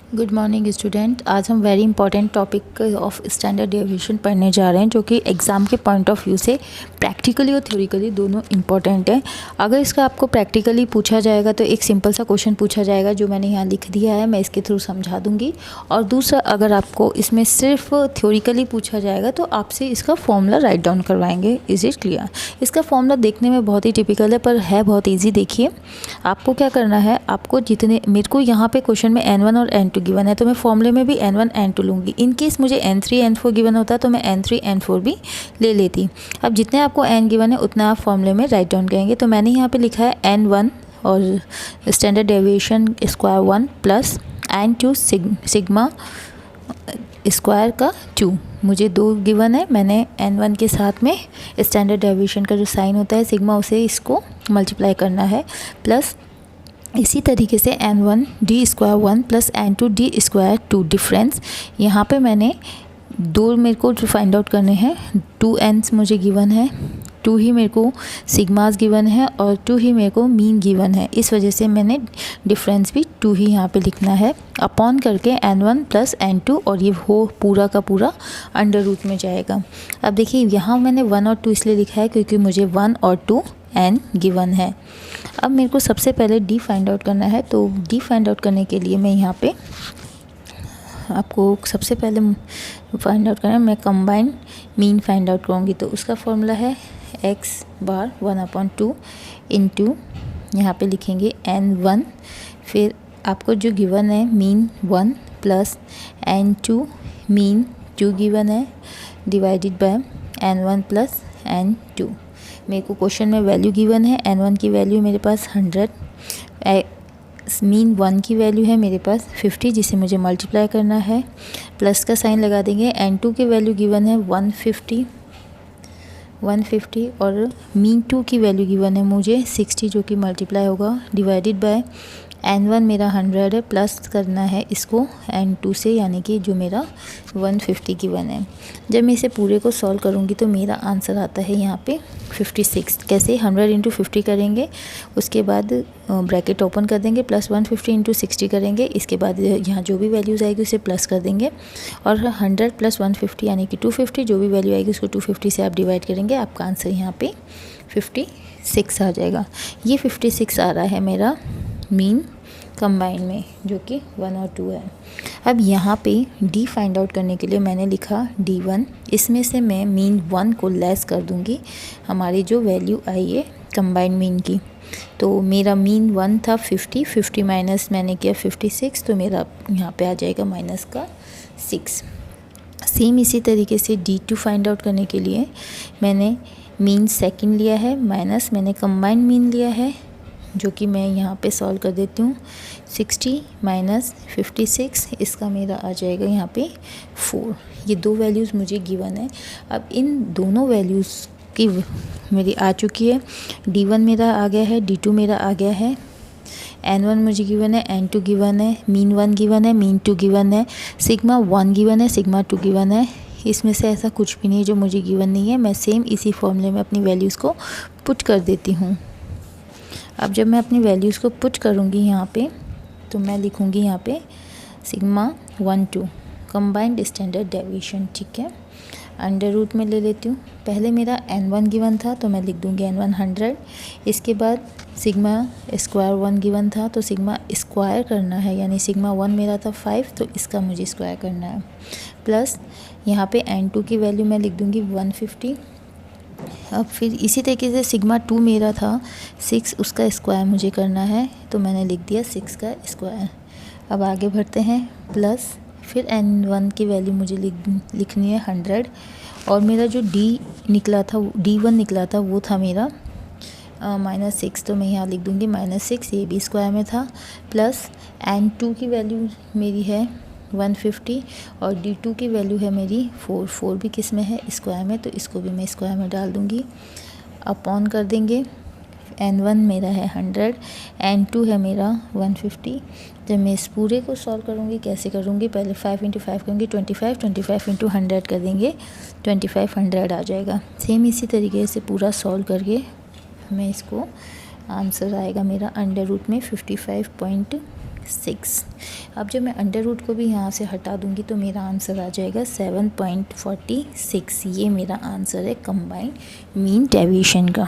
Good morning student. आज हम very important topic of standard deviation पढ़ने जा रहे हैं, जो कि एग्ज़ाम के पॉइंट ऑफ व्यू से प्रैक्टिकली और थ्योरिकली दोनों इंपॉर्टेंट है। अगर इसका आपको प्रैक्टिकली पूछा जाएगा तो एक सिंपल सा क्वेश्चन पूछा जाएगा जो मैंने यहाँ लिख दिया है, मैं इसके थ्रू समझा दूँगी। और दूसरा, अगर आपको इसमें सिर्फ थ्योरिकली पूछा जाएगा तो आपसे इसका फॉर्मूला राइट डाउन करवाएंगे। Is it clear? इसका फॉर्मूला देखने में बहुत ही टिपिकल है पर है बहुत ईजी। देखिए, आपको क्या करना है, आपको जितने, मेरे को यहाँ पे क्वेश्चन में N1 और N2 गिवन है तो मैं फॉर्मूले में भी N1 N2 लूँगी। इन केस मुझे N3 N4 गिवन होता तो मैं N3 N4 भी ले लेती। अब जितने आपको N गिवन है उतना आप फॉर्मूले में राइट डाउन करेंगे। तो मैंने यहाँ पे लिखा है N1 और standard deviation square 1 plus N2 sigma square का 2। मुझे 2 गिवन है, मैंने N1 के साथ में स्टैंडर्ड डेविएशन का जो साइन होता है सिग्मा, उसे इसको मल्टीप्लाई करना है। प्लस इसी तरीके से N1 D square 1 plus N2 D square 2। Difference यहाँ पे मैंने दो, मेरे को जो फाइंड आउट करने हैं, 2 N's मुझे गिवन है, 2 ही मेरे को सिग्मास गिवन है और 2 ही मेरे को मीन गिवन है। इस वजह से मैंने डिफरेंस भी 2 ही यहाँ पे लिखना है अपॉन करके N1 प्लस N2, और ये हो पूरा का पूरा अंडर रूट में जाएगा। अब देखिए, यहाँ मैंने 1 और 2 इसलिए लिखा है क्योंकि मुझे 1 और 2 N गिवन है। अब मेरे को सबसे पहले D फाइंड आउट करना है, तो D फाइंड आउट करने के लिए मैं यहाँ पे आपको सबसे पहले फाइंड आउट करना है, मैं कंबाइन मीन फाइंड आउट करूँगी। तो उसका फॉर्मूला है x बार 1/2 इंटू, यहाँ पे लिखेंगे N1, फिर आपको जो गिवन है mean 1 plus N2 mean 2 given है divided by N1 plus N2। मेरे को क्वेश्चन में वैल्यू गिवन है, N1 की वैल्यू मेरे पास 100, मीन 1 की वैल्यू है मेरे पास 50, जिसे मुझे मल्टीप्लाई करना है। प्लस का साइन लगा देंगे। N2 की वैल्यू गिवन है 150 और मीन 2 की वैल्यू गिवन है मुझे 60, जो कि मल्टीप्लाई होगा डिवाइडेड बाय N1 मेरा 100 है, प्लस करना है इसको N2 से, यानी कि जो मेरा 150 गिवन है। जब मैं इसे पूरे को सॉल्व करूँगी तो मेरा आंसर आता है यहाँ पे 56। कैसे? 100 इंटू 50 करेंगे, उसके बाद ब्रैकेट ओपन कर देंगे, प्लस 150 इंटू 60 करेंगे, इसके बाद यहाँ जो भी वैल्यूज़ आएगी उसे प्लस कर देंगे, और 100 प्लस 150 यानी कि 250, जो भी वैल्यू आएगी उसको 250 से आप डिवाइड करेंगे, आपका आंसर यहाँ पे 56 आ जाएगा। ये 56 आ रहा है मेरा मीन कंबाइन में, जो कि 1 और 2 है। अब यहाँ पे D फाइंड आउट करने के लिए मैंने लिखा D1, इसमें से मैं मीन 1 को लेस कर दूँगी, हमारी जो वैल्यू आई है कंबाइन मीन की। तो मेरा मीन 1 था 50 माइनस मैंने किया 56, तो मेरा यहाँ पे आ जाएगा माइनस का 6। सेम इसी तरीके से D2 फाइंड आउट करने के लिए मैंने मीन सेकंड लिया है, माइनस मैंने कंबाइन मीन लिया है, जो कि मैं यहाँ पे सॉल्व कर देती हूँ। 60 माइनस 56, इसका मेरा आ जाएगा यहाँ पे 4। ये 2 वैल्यूज़ मुझे गिवन है। अब इन दोनों वैल्यूज़ की मेरी आ चुकी है। D1 मेरा आ गया है, D2 मेरा आ गया है, N1 मुझे गिवन है, N2 गिवन है, मीन 1 गिवन है, मीन 2 गिवन है, सिग्मा 1 गिवन है, सिग्मा 2 गिवन है। इसमें से ऐसा कुछ भी नहीं है जो मुझे गिवन नहीं है। मैं सेम इसी फॉर्मूले में अपनी वैल्यूज़ को पुट कर देती हूँ। अब जब मैं अपनी वैल्यूज़ को पुट करूँगी यहाँ पे, तो मैं लिखूँगी यहाँ पे सिग्मा 1 2 कंबाइंड स्टैंडर्ड डेविएशन, ठीक है। अंडर रूट में ले लेती हूँ। पहले मेरा N1 गिवन था तो मैं लिख दूँगी N1 100, इसके बाद सिग्मा स्क्वायर 1 गिवन था तो सिग्मा स्क्वायर करना है, यानी सिग्मा 1 मेरा था 5, तो इसका मुझे स्क्वायर करना है। प्लस यहाँ पे N2 की वैल्यू मैं लिख दूँगी 150। अब फिर इसी तरीके से सिग्मा 2 मेरा था 6, उसका स्क्वायर मुझे करना है, तो मैंने लिख दिया 6 का स्क्वायर। अब आगे बढ़ते हैं। प्लस फिर N1 की वैल्यू मुझे लिखनी है 100, और मेरा जो D निकला था, D1 निकला था, वो था मेरा -6, तो मैं यहाँ लिख दूँगी -6, ये भी स्क्वायर में था। प्लस N2 की वैल्यू मेरी है 150 और D2 की वैल्यू है मेरी 4 भी किस में है? स्क्वायर में, तो इसको भी मैं स्क्वायर में डाल दूँगी, अपॉन कर देंगे। N1 मेरा है 100, N2 है मेरा 150। जब मैं इस पूरे को सॉल्व करूँगी, कैसे करूँगी? पहले 5 इंटू 5 करूँगी 25 इंटू 100 कर देंगे, 2500 आ जाएगा। सेम इसी तरीके से पूरा सॉल्व करके मैं इसको आंसर आएगा मेरा अंडर रूट में 55.6 6। अब जब मैं अंडर रूट को भी यहाँ से हटा दूँगी तो मेरा आंसर आ जाएगा 7.46। ये मेरा आंसर है कंबाइंड मीन डेविएशन का।